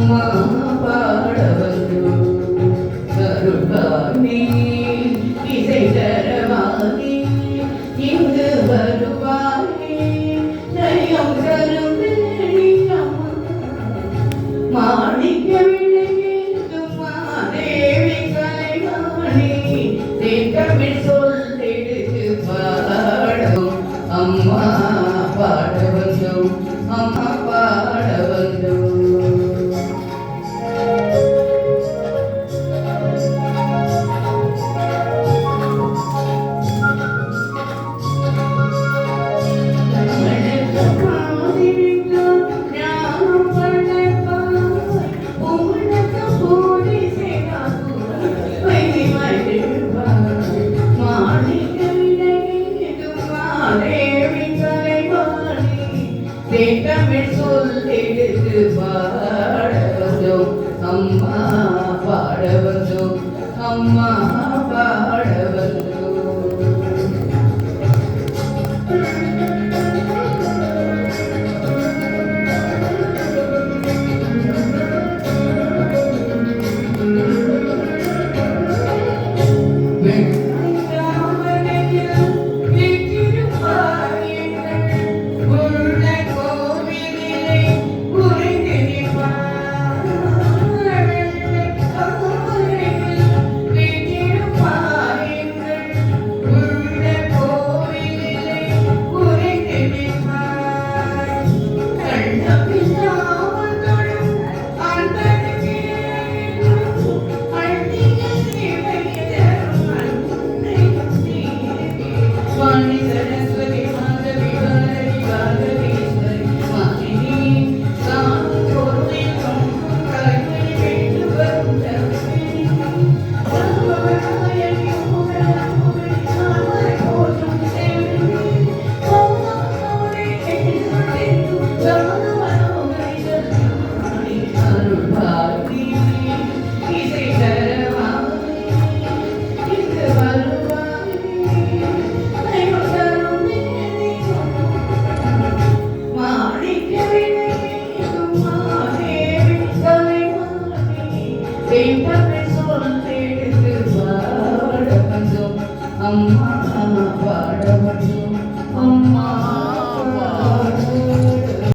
அம்மா பாட வந்து கருளானே இசை தரவானே இங்கு வருவானே ஜயம் தரும் மாணிக்க விளையேதும் மாதேவி கலைவாணி தேக்கமிழ் சொல்லெடுத்து பாடும் அம்மா பாட வந்தோம் அம்மா பாட வந்தோம் தமிழ் சொல்லெடுத்து பாட வந்தோம் அம்மா பாட வந்தோம் அம்மா